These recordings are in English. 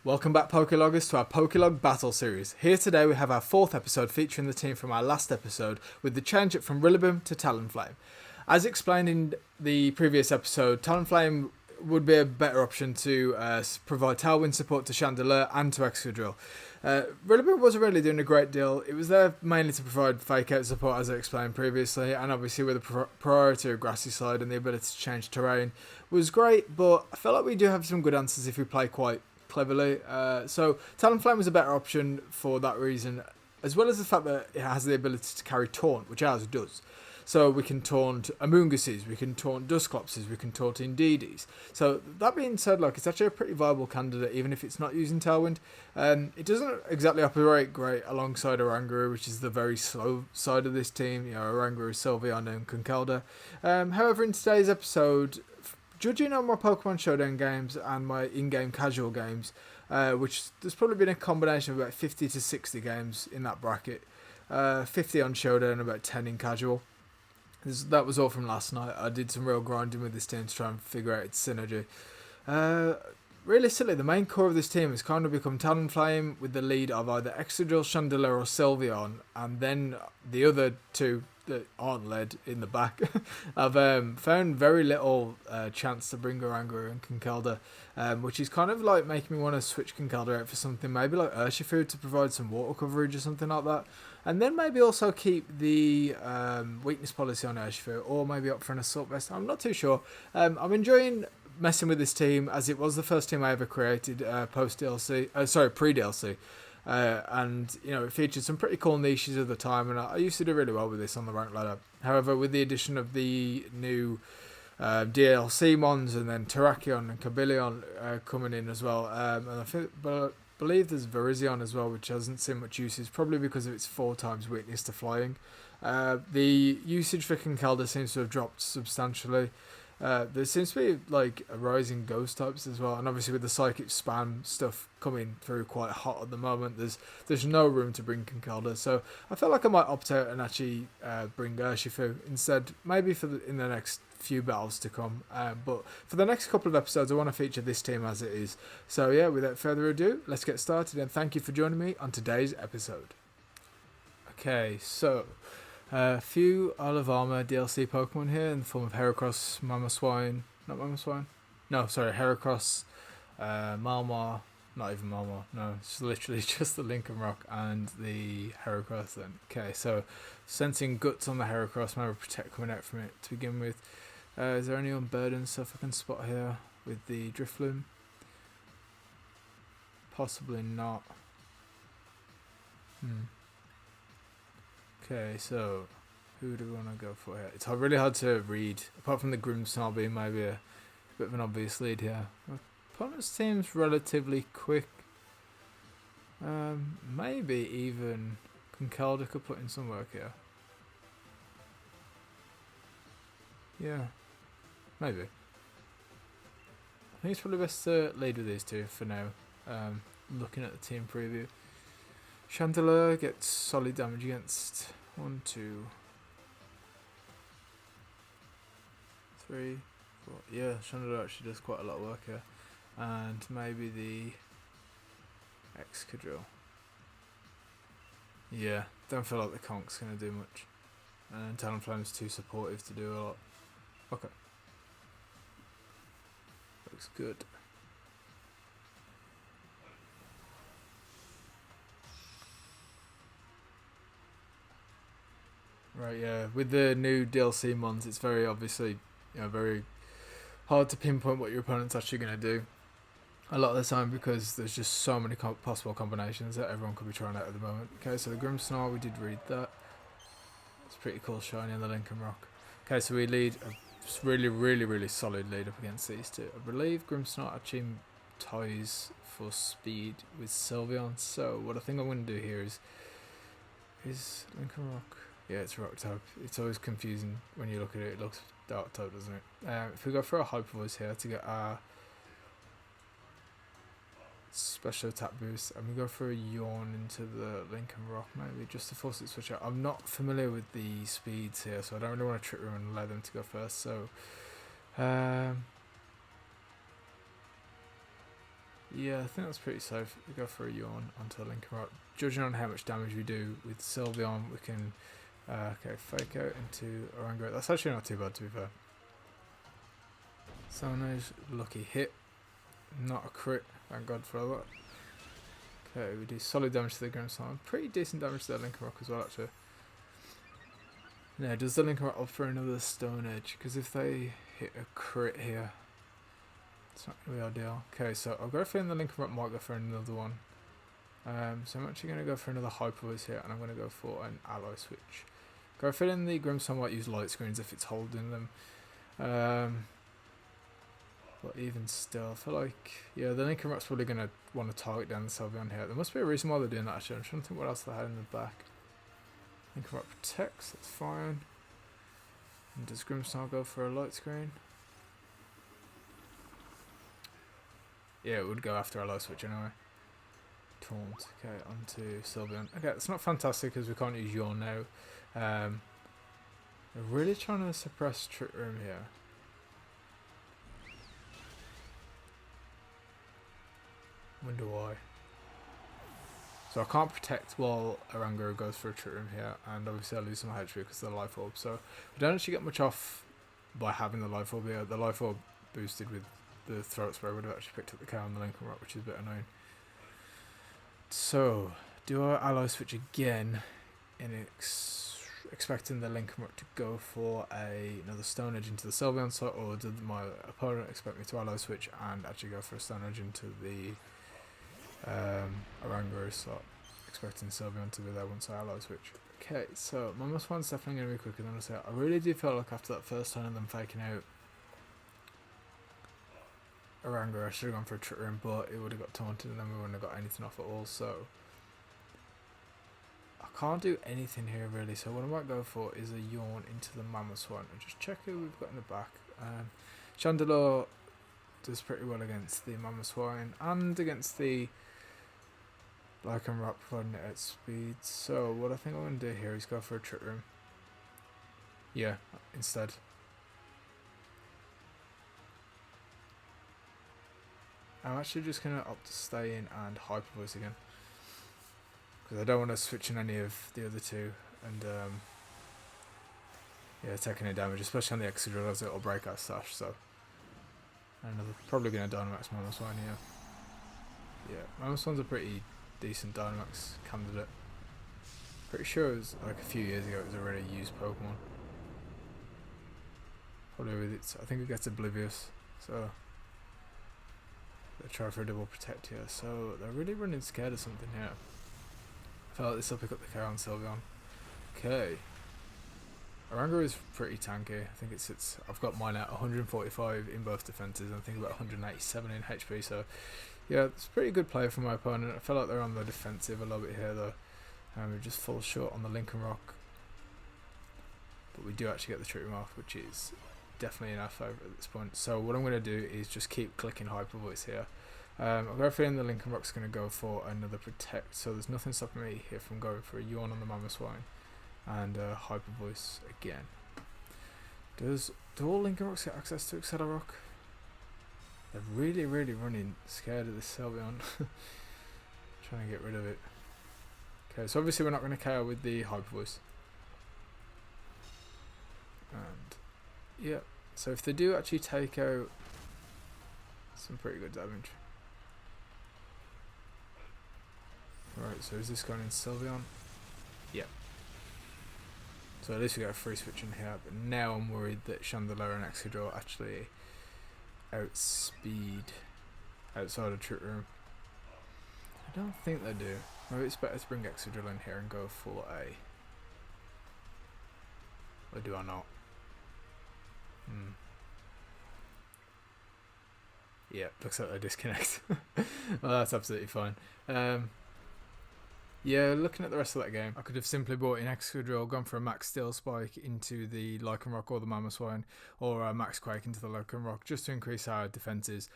Welcome back, Pokeloggers, to our Pokelogue Battle Series. Here today we have our 4th episode featuring the team from our last episode with the change up from Rillaboom to Talonflame. As explained in the previous episode, Talonflame would be a better option to provide Tailwind support to Chandelure and to Excadrill. Rillaboom wasn't really doing a great deal. It was there mainly to provide fake out support, as I explained previously, and obviously with the priority of Grassy Slide and the ability to change terrain was great, but I feel like we do have some good answers if we play quite cleverly. So Talonflame was a better option for that reason, as well as the fact that it has the ability to carry Taunt, which ours does. So we can taunt Amoonguses, we can taunt DUSCLOPS, we can taunt Indeedis. So that being said, like, it's actually a pretty viable candidate, even if it's not using Tailwind. It doesn't exactly operate great alongside Oranguru, which is the very slow side of this team. You know, Oranguru, Sylveon, and Conkeldurr. However, in today's episode, judging on my Pokemon Showdown games and my in-game casual games, which there's probably been a combination of about 50 to 60 games in that bracket, 50 on Showdown, about 10 in casual. That was all from last night. I did some real grinding with this team to try and figure out its synergy. Realistically, the main core of this team has kind of become Talonflame with the lead of either Excadrill, Chandelure or Sylveon, and then the other two that aren't led in the back. I've found very little chance to bring Oranguru and Conkeldurr, which is kind of like making me want to switch Conkeldurr out for something maybe like Urshifu to provide some water coverage or something like that. And then maybe also keep the weakness policy on Urshifu, or maybe opt for an Assault Vest. I'm not too sure. I'm enjoying messing with this team, as it was the first team I ever created pre-DLC. And you know, it featured some pretty cool niches at the time, and I used to do really well with this on the rank ladder. However, with the addition of the new DLC mons and then Terrakion and Cobalion coming in as well, and I believe there's Virizion as well, which hasn't seen much usage, probably because of its 4 times weakness to flying. The usage for Conkeldurr seems to have dropped substantially. There seems to be like a rise in ghost types as well, and obviously with the psychic spam stuff coming through quite hot at the moment, there's no room to bring Conkeldurr. So I feel like I might opt out and actually bring Urshifu instead, maybe in the next few battles to come. But for the next couple of episodes, I want to feature this team as it is. So yeah, without further ado, let's get started, and thank you for joining me on today's episode. Okay, so a few Isle of Armor DLC Pokemon here in the form of Heracross, Heracross, Malmar, not even Malmar, no, it's literally just the Lincoln Rock and the Heracross then. Okay, so sensing Guts on the Heracross, maybe Protect coming out from it to begin with. Is there any unburdened stuff I can spot here with the Drifloon? Possibly not. Okay, so who do we want to go for here? It's really hard to read, apart from the Grimmsnarl being maybe a bit of an obvious lead here. My opponent's team's relatively quick. Maybe even Conkeldurr could put in some work here. Yeah, maybe. I think it's probably best to lead with these two for now. Looking at the team preview. Chandelure gets solid damage against 1, 2, 3, 4. Yeah, Chandelure actually does quite a lot of work here. And maybe the Excadrill. Yeah, don't feel like the Conk's going to do much. And Talonflame's too supportive to do a lot. Okay. Looks good. Right, yeah. With the new DLC mons, it's very obviously, very hard to pinpoint what your opponent's actually going to do a lot of the time, because there's just so many possible combinations that everyone could be trying out at the moment. Okay, so the Grimmsnarl, we did read that. It's pretty cool shiny on the Lincoln Rock. Okay, so we lead a really, really, really solid lead up against these two. I believe Grimmsnarl actually ties for speed with Sylveon, so what I think I'm going to do here is Lincoln Rock. Yeah, it's rock type. It's always confusing when you look at it. It looks dark type, doesn't it? If we go for a Hyper Voice here to get our special attack boost, and we go for a Yawn into the Lincoln Rock, maybe just to force it to switch out. I'm not familiar with the speeds here, so I don't really want to trick them and allow them to go first. So Yeah, I think that's pretty safe. We go for a yawn onto the Lincoln Rock. Judging on how much damage we do with Sylveon, we can okay, fake out into Oranguru. That's actually not too bad, to be fair. Sonage, lucky hit. Not a crit, thank God for that. Okay, we do solid damage to the Grimmsnarl. Pretty decent damage to the Lincoln Rock as well, actually. Now, does the Lincoln Rock opt for another Stone Edge? Because if they hit a crit here, it's not going to be ideal. Okay, so I'll go for the Lincoln Rock might go for another one. So I'm actually going to go for another Hyper Voice here, and I'm going to go for an Ally Switch. Go for in the Grimmsnarl might use light screens if it's holding them. But even still, I feel like, yeah, the Lincoln Rock's probably going to want to target down the Sylveon here. There must be a reason why they're doing that, actually. I'm trying to think what else they had in the back. Lincoln Rock protects, that's fine. And does Grimmsnarl go for a light screen? Yeah, it would go after a light switch anyway. Taunt, okay, onto Sylveon. Okay, it's not fantastic because we can't use Yawn now. They're really trying to suppress Trick Room here. Wonder why. So I can't protect while Oranguru goes for a Trick Room here, and obviously I lose some HP because of the Life Orb. So we don't actually get much off by having the Life Orb here. The Life Orb boosted with the Throat Spray would have actually picked up the KO on the Lincoln Rock, which is a bit annoying. So, do I Ally Switch again in expecting the Lincoln Rock to go for another Stone Edge into the Sylveon slot, or did my opponent expect me to Ally Switch and actually go for a Stone Edge into the Oranguru slot, expecting Sylveon to be there once I Ally Switch? Okay, so my Mammoth one's definitely going to be quicker than I say. I really do feel like after that first turn of them faking out Oranguru, I should have gone for a Trick Room, but it would have got taunted and then we wouldn't have got anything off at all, so I can't do anything here really. So what I might go for is a Yawn into the Mammoth one and just check who we've got in the back. Chandelure does pretty well against the Mammoth Swine and against the Lycan Rock, providing it at speed. So what I think I'm going to do here is go for a Trick Room. Yeah, instead. I'm actually just going to opt to stay in and Hyper Voice again, because I don't want to switch in any of the other two and yeah, taking any damage, especially on the Excadrill as it'll break our Sash. So another, probably going to Dynamax Mamoswine here. Yeah, Mamoswine's a pretty decent Dynamax candidate. Pretty sure it was like a few years ago it was already used Pokemon. Probably with its, I think it gets Oblivious, so they try for a double protect here, so they're really running scared of something here. I feel like this will pick up the KO on Sylveon. Okay. Oranguru is pretty tanky. I think it sits, I've got mine at 145 in both defences and I think about 187 in HP, so yeah, it's a pretty good play from my opponent. I feel like they're on the defensive a little bit here though. We just fall short on the Lincoln Rock. But we do actually get the Trick Room off, which is definitely in our favour at this point. So what I'm going to do is just keep clicking Hyper Voice here. I've got a feeling the Lincoln Rock's going to go for another Protect, so there's nothing stopping me here from going for a Yawn on the Mamoswine and Hyper Voice again. Do all Lincoln Rocks get access to Accelerock? They're really running scared of this Sylveon. Trying to get rid of it. Okay, so obviously we're not going to KO with the Hyper Voice. And yeah, so if they do actually take out some pretty good damage. Right, so is this going in Sylveon? Yep. So at least we got a free switch in here, but now I'm worried that Chandelure and Excadrill actually outspeed outside of Trick Room. I don't think they do. Maybe it's better to bring Excadrill in here and go for a... Or do I not? Yeah, looks like they disconnect. Well, that's absolutely fine. Yeah, looking at the rest of that game, I could have simply brought in Excadrill, gone for a Max Steel Spike into the Lycan Rock or the Mamoswine, or a Max Quake into the Lycan Rock, just to increase our defences.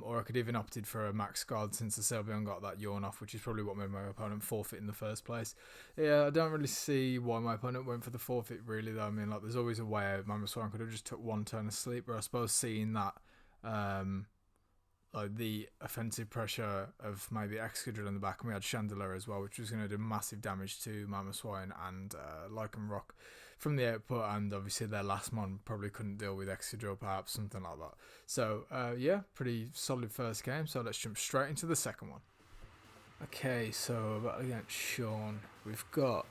Or I could even opted for a Max Guard since the Sylveon got that Yawn off, which is probably what made my opponent forfeit in the first place. Yeah, I don't really see why my opponent went for the forfeit really though. I mean, like, there's always a way out. Mamoswine could have just took one turn of sleep, but I suppose seeing that like the offensive pressure of maybe Excadrill in the back, and we had Chandelier as well, which was going to do massive damage to Mamoswine and Lycan Rock from the output, and obviously their last mon probably couldn't deal with Excadrill, perhaps, something like that. So yeah, pretty solid first game, so let's jump straight into the second one. Okay, so battle against Sean, we've got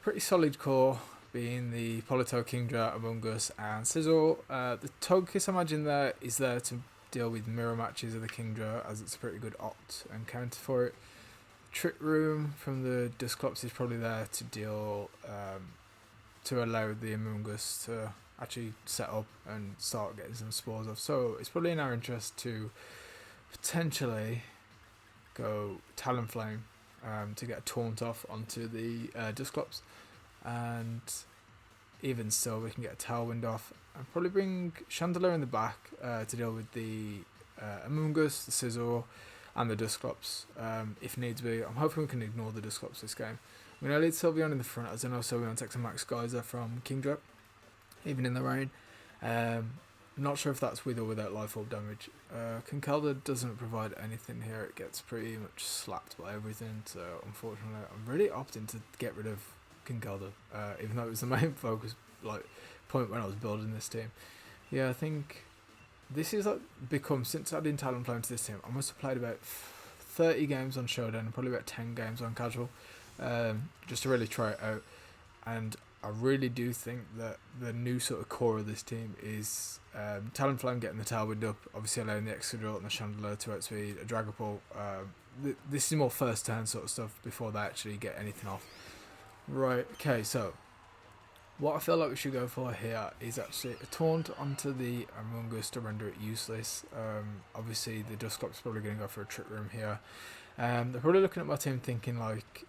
pretty solid core, being the Pokelogue, Kingdra, Among Us, and Sizzle. The Togekiss, I imagine, there is there to deal with mirror matches of the Kingdra, as it's a pretty good opt and counter for it. Trick Room from the DUSCLOPS is probably there to deal, to allow the Among Us to actually set up and start getting some spores off. So it's probably in our interest to potentially go Talonflame to get a taunt off onto the DUSCLOPS. And even still, we can get a Tailwind off and probably bring Chandelier in the back to deal with the Among Us, the Scizor, and the DUSCLOPS if needs be. I'm hoping we can ignore the DUSCLOPS this game. I'm going to lead Sylveon in the front, as I know Sylveon takes a Max Geyser from Kingdra, even in the rain. Not sure if that's with or without Life Orb damage. Conkeldurr doesn't provide anything here. It gets pretty much slapped by everything, so unfortunately I'm really opting to get rid of Conkeldurr, even though it was the main focus point when I was building this team. Yeah, I think this is become, since adding Talonflame to this team, I must have played about 30 games on Showdown and probably about 10 games on Casual, just to really try it out. And I really do think that the new sort of core of this team is Talonflame getting the Tailwind up, obviously allowing the Excadrill and the Chandelier to outspeed a Dragapult. This is more first turn sort of stuff before they actually get anything off. Right, okay, so what I feel like we should go for here is actually a taunt onto the Among Us to render it useless. Obviously the DUSCLOPS is probably going to go for a Trick Room here. They're probably looking at my team thinking like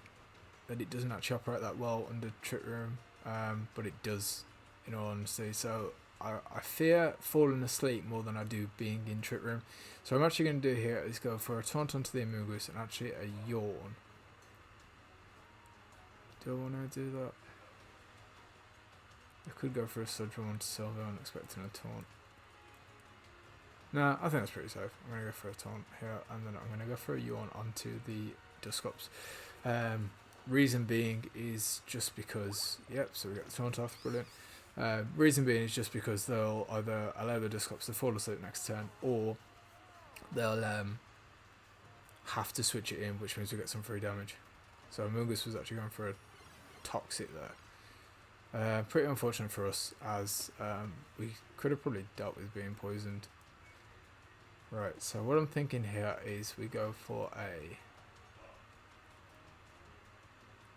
that it doesn't actually operate that well under Trick Room, but it does, in all honesty. So I fear falling asleep more than I do being in Trick Room. So what I'm actually going to do here is go for a taunt onto the Among Us and actually a Yawn. Do I want to do that? I could go for a Sludge onto Sylveon, expecting a taunt. Nah, I think that's pretty safe. I'm going to go for a taunt here, and then I'm going to go for a Yawn onto the DUSCLOPS. Reason being is just because, yep, so we got the taunt off, brilliant. Reason being is just because they'll either allow the DUSCLOPS to fall asleep next turn, or they'll have to switch it in, which means we get some free damage. So Among Us was actually going for a Toxic there. Pretty unfortunate for us, as we could have probably dealt with being poisoned. Right, so what I'm thinking here is we go for a...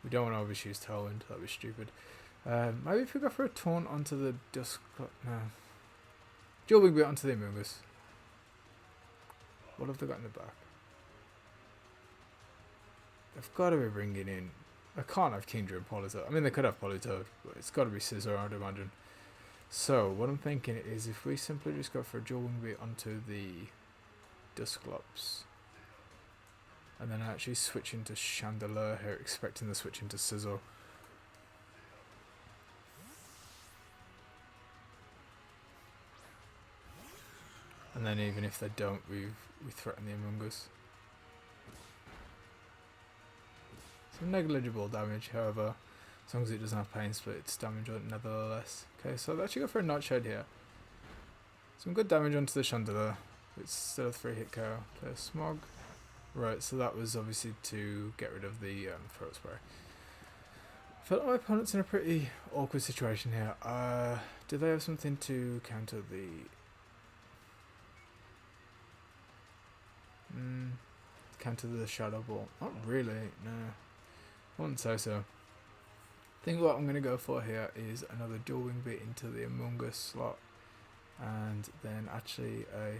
We don't want to overshoot Tailwind, that'd be stupid. Maybe if we go for a taunt onto the DUSCLOPS... No. Dual Wing Beat onto the Among Us. What have they got in the back? They've got to be bringing in... I can't have Kingdra and Polytoad. I mean, they could have Polytoad, but it's got to be Scizor, I'd imagine. So, what I'm thinking is if we simply just go for a Dual Wing Beat onto the DUSCLOPS, and then actually switch into Chandelier here, expecting the switch into Scizor. And then even if they don't, we threaten the Among Us. Some negligible damage, however, as long as it doesn't have Pain Split, it's damage on it nevertheless. Okay, so I'll actually go for a Nightshade here. Some good damage onto the Chandelier. It's still a 3-hit KO. Play a Smog. Right, so that was obviously to get rid of the Throat Spray. I feel like my opponent's in a pretty awkward situation here. Do they have something to counter the... counter the Shadow Ball? Not really, no. I wouldn't say so. I think what I'm going to go for here is another Dual Wing Beat into the Among Us slot, and then actually a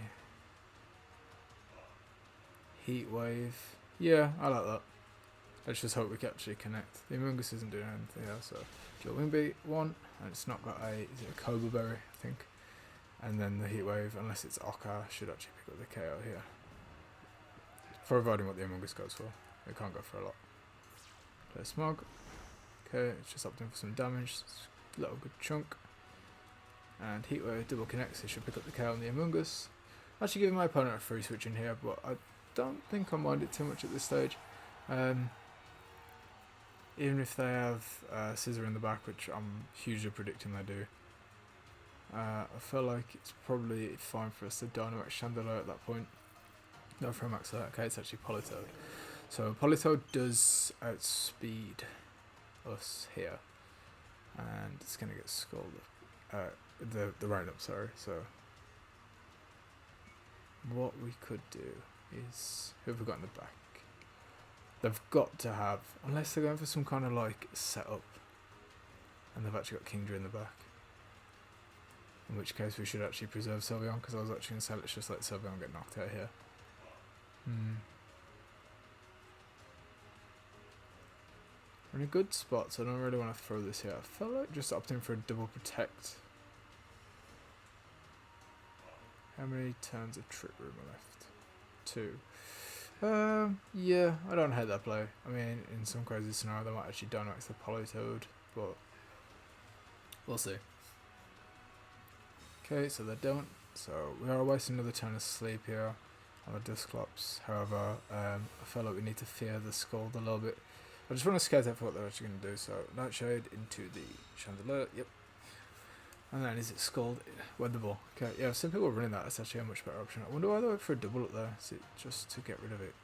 Heat Wave. Yeah, I like that. Let's just hope we can actually connect. The Among Us isn't doing anything else, so Dual Wing Beat 1, and it's not got a, is it a Cobra Berry, I think. And then the Heat Wave, unless it's Oka, should actually pick up the KO here. Providing what the Among Us goes for. It can't go for a lot. Play a Smog. Okay, it's just opting for some damage. It's a little good chunk. And Heatwave double connects, it should pick up the KO on the Among Us. Actually giving my opponent a free switch in here, but I don't think I mind it too much at this stage. Even if they have Scissor in the back, which I'm hugely predicting they do. I feel like it's probably fine for us to Dynamax Chandelier at that point. No, for a max there. Okay, it's actually Politoed. So Politoed does outspeed us here. And it's going to get scolded. The roundup, sorry. So what we could do is, who have we got in the back? They've got to have, unless they're going for some kind of like setup, and they've actually got Kingdra in the back. In which case we should actually preserve Sylveon, because I was actually going to say let's just let Sylveon get knocked out here. We're in a good spot, so I don't really want to throw this here. I felt like just opting for a double protect. How many turns of Trick Room are left? 2. Yeah, I don't hate that play. I mean, in some crazy scenario, they might actually Dynamax the Politoed, but we'll see. Okay, so they don't. So we are wasting another turn of sleep here on the DUSCLOPS. However, I feel like we need to fear the Scald a little bit. I just want to scout out for what they're actually going to do. So Nightshade into the Chandelier. Yep. And then is it Scald? Weather Ball. Okay, yeah, some people are running that. That's actually a much better option. I wonder why they went for a double up there. Is it just to get rid of it?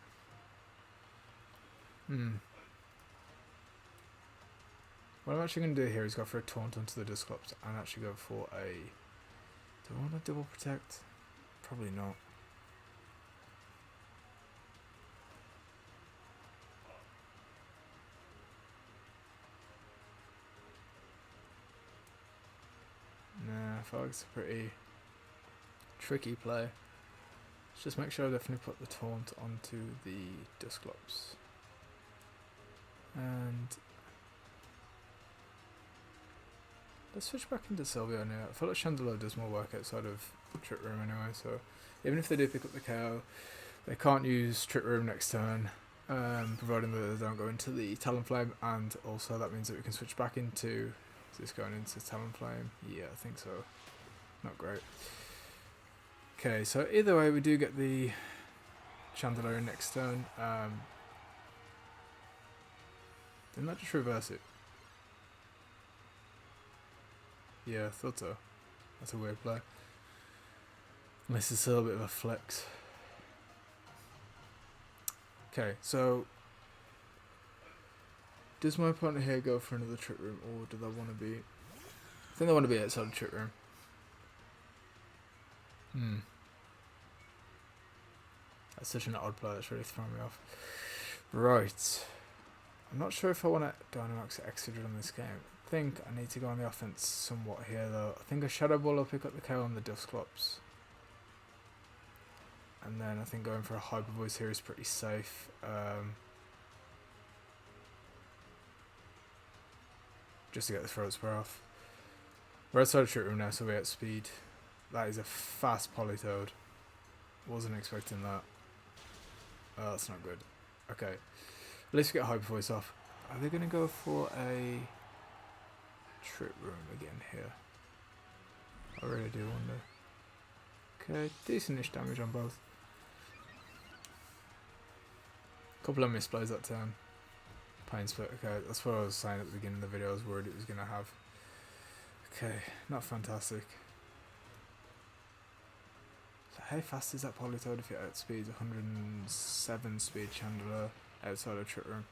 What I'm actually going to do here is go for a Taunt onto the DUSCLOPS and actually go for a... Do I want a double protect? Probably not. Nah, I feel like it's a pretty tricky play. Let's just make sure I definitely put the Taunt onto the DUSCLOPS. And let's switch back into Sylveon now. I feel like Chandelier does more work outside of Trick Room anyway, so even if they do pick up the KO, they can't use Trick Room next turn, providing that they don't go into the Talonflame, and also that means that we can switch back into... Is this going into Talonflame? Yeah, I think so. Not great. Okay, so either way we do get the Chandelier next turn. Didn't that just reverse it? Yeah, I thought so. That's a weird play. Unless it's a little bit of a flex. Okay, so does my opponent here go for another Trick Room, or do they want to be... I think they want to be outside of Trick Room. That's such an odd play, that's really throwing me off. Right. I'm not sure if I want to Dynamax Exeter on this game. I think I need to go on the offense somewhat here though. I think a Shadow Ball will pick up the KO on the DUSCLOPS. And then I think going for a Hyper Voice here is pretty safe. Just to get the throat spray off. We're outside of Trick Room now, so we outspeed. That is a fast Politoed. Wasn't expecting that. Oh, that's not good. Okay. At least we get Hyper Voice off. Are they going to go for a Trick Room again here? I really do wonder. Okay, decent-ish damage on both. Couple of misplays that turn. Pain Split, okay, that's what I was saying at the beginning of the video. I was worried it was going to have. Okay, not fantastic. So how fast is that Politoed if it outspeeds 107 speed Chandelier outside of Trick Room?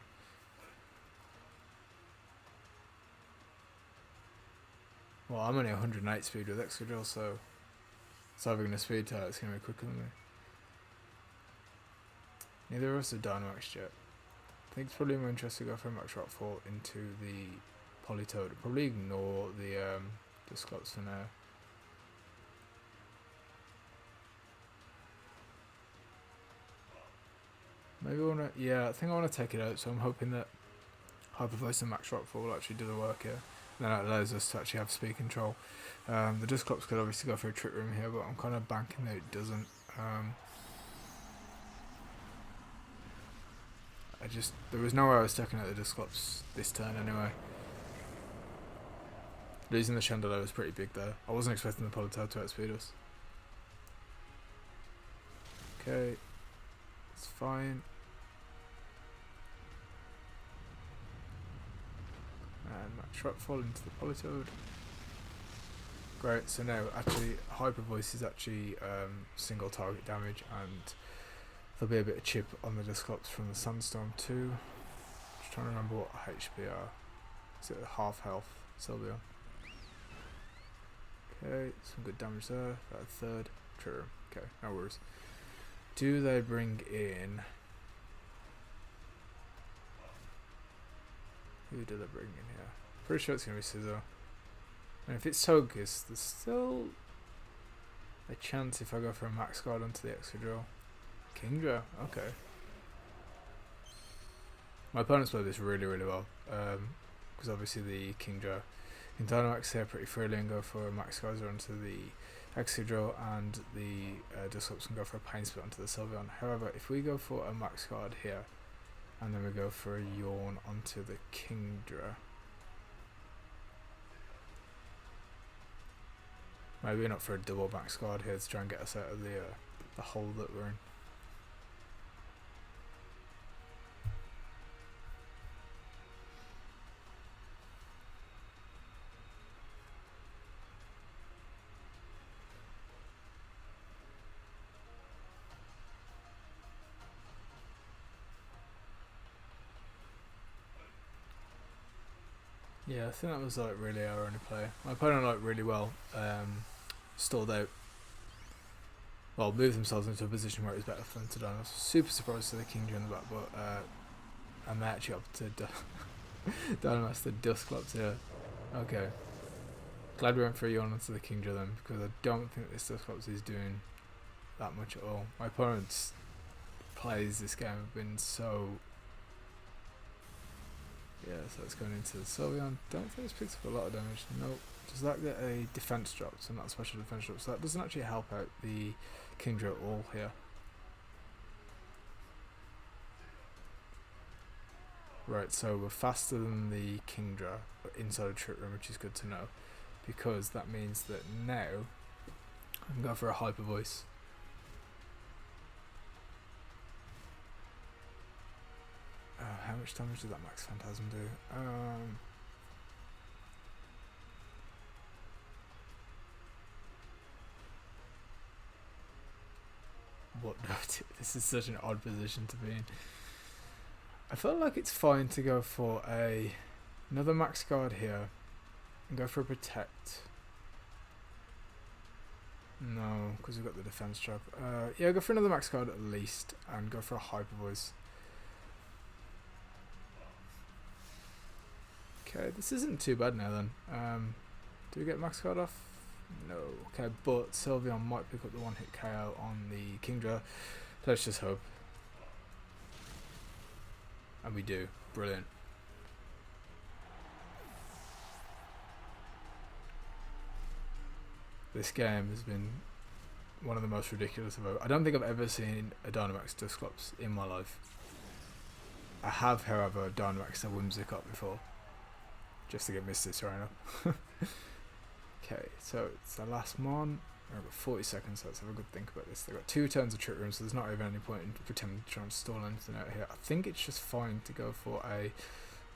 Well, I'm only 108 speed with Excadrill, so it's either going to speed to it's going to be quicker than me. Neither of us are Dynamax yet. I think it's probably more interesting to go for a Max Rockfall into the Politoed. Probably ignore the DUSCLOPS for now. Maybe I want to... Yeah, I think I want to take it out, so I'm hoping that Hyper Voice and Max Rockfall will actually do the work here. And then that allows us to actually have speed control. The DUSCLOPS could obviously go for a Trick Room here, but I'm kind of banking that it doesn't. There was no way I was taking out the DUSCLOPS this turn anyway. Losing the Chandelier was pretty big there. I wasn't expecting the Politoed to outspeed us. Okay, it's fine. And match fall into the Polytoad. Great, so now actually Hyper Voice is actually single target damage, and there'll be a bit of chip on the DUSCLOPS from the Sandstorm too. Just trying to remember what HP are. Is it half health, Sylveon? Okay, some good damage there. About a third. True. Okay, no worries. Do they bring in... Who do they bring in here? Pretty sure it's going to be Scizor. And if it's Togekiss, there's still a chance if I go for a Max Guard onto the Excadrill. Kingdra, okay. My opponents play this really, really well. Because obviously the Kingdra can Dynamax here pretty freely and go for a Max Guard onto the Excadrill, and the DUSCLOPS can go for a Pain Split onto the Sylveon. However, if we go for a Max Guard here, and then we go for a Yawn onto the Kingdra, maybe not for a double Max Guard here to try and get us out of the hole that we're in. Yeah, I think that was like really our only play. My opponent like really well stalled out. Well, moved themselves into a position where it was better for them to die. I was super surprised to the Kingdra in the back, but I'm actually up to Dynamax the DUSCLOPS here. Okay. Glad we went for a Yawn onto the Kingdra then, because I don't think this DUSCLOPS is doing that much at all. My opponent's plays this game have been so... Yeah, so it's going into the Sylveon. Don't think it's picked up a lot of damage. Nope. Does that get a defense drop? So not a special defense drop. So that doesn't actually help out the Kingdra at all here. Right, so we're faster than the Kingdra inside a Trick Room, which is good to know, because that means that now I can go for a Hyper Voice. How much damage did that Max Phantasm do? What do I do? This is such an odd position to be in. I feel like it's fine to go for another Max Guard here and go for a Protect. No, because we've got the defense drop. Yeah, go for another Max Guard at least and go for a Hyper Voice. Okay, this isn't too bad now then. Do we get Max Guard off? No. Okay, but Sylveon might pick up the one-hit KO on the Kingdra. Let's just hope. And we do. Brilliant. This game has been one of the most ridiculous I don't think I've ever seen a Dynamax DUSCLOPS in my life. I have, however, Dynamaxed a Whimsicott before, just to get Misty thrown up. Okay, so it's the last mon. I've got 40 seconds, so let's have a good think about this. They've got 2 turns of Trick Room, so there's not even any point in pretending to try and stall anything out here. I think it's just fine to go for a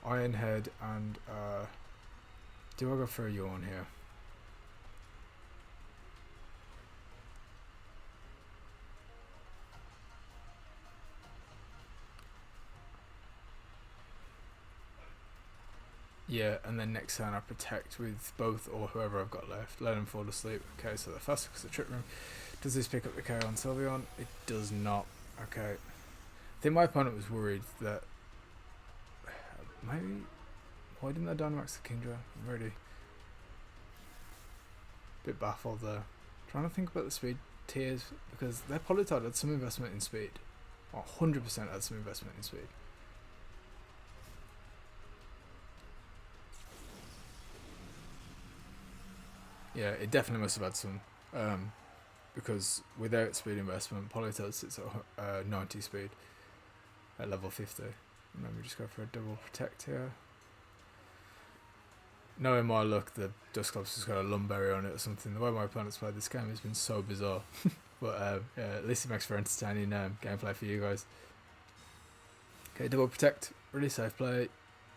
Iron Head and do I go for a Yawn here? Yeah, and then next turn I Protect with both or whoever I've got left. Let them fall asleep. Okay, so they're faster because the Trick Room. Does this pick up the KO on Sylveon? It does not. Okay. I think my opponent was worried that... Maybe... Why didn't I Dynamax the Kingdra? I'm really... bit baffled there. Trying to think about the speed tiers, because their Polytoad had some investment in speed. Or 100% had some investment in speed. Yeah, it definitely must have had some, because without speed investment, Polytoad sits at 90 speed at level 50. And then we just go for a double Protect here. Knowing my luck, the DUSCLOPS has got a Lumberry on it or something. The way my opponent's played this game has been so bizarre. But yeah, at least it makes for entertaining gameplay for you guys. Okay, double protect, really safe play,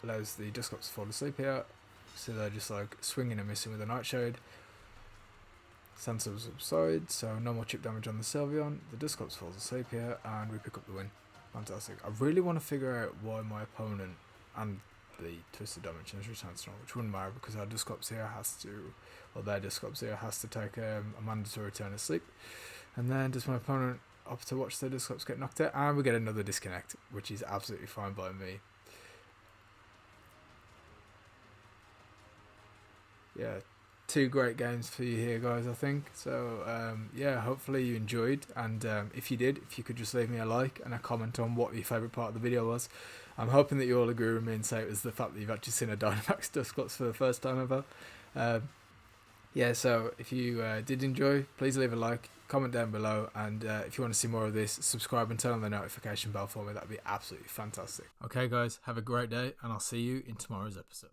allows the DUSCLOPS to fall asleep here, so they're just like swinging and missing with a Nightshade. Sandstorm subside, so no more chip damage on the Sylveon. The DUSCLOPS falls asleep here, and we pick up the win. Fantastic. I really want to figure out why my opponent and the Twisted Dimensions Sandstorm, which wouldn't matter because our DUSCLOPS here has to, or their DUSCLOPS here has to take a mandatory turn of sleep. And then does my opponent opt to watch the DUSCLOPS get knocked out, and we get another disconnect, which is absolutely fine by me. Yeah, 2 great games for you here, guys, I think. So yeah, hopefully you enjoyed, and if you did, if you could just leave me a like and a comment on what your favourite part of the video was. I'm hoping that you all agree with me and say it was the fact that you've actually seen a Dynamax DUSCLOPS for the first time ever. Yeah, so if you did enjoy, please leave a like, comment down below, and if you want to see more of this, subscribe and turn on the notification bell for me. That'd be absolutely fantastic. Okay guys, have a great day, and I'll see you in tomorrow's episode.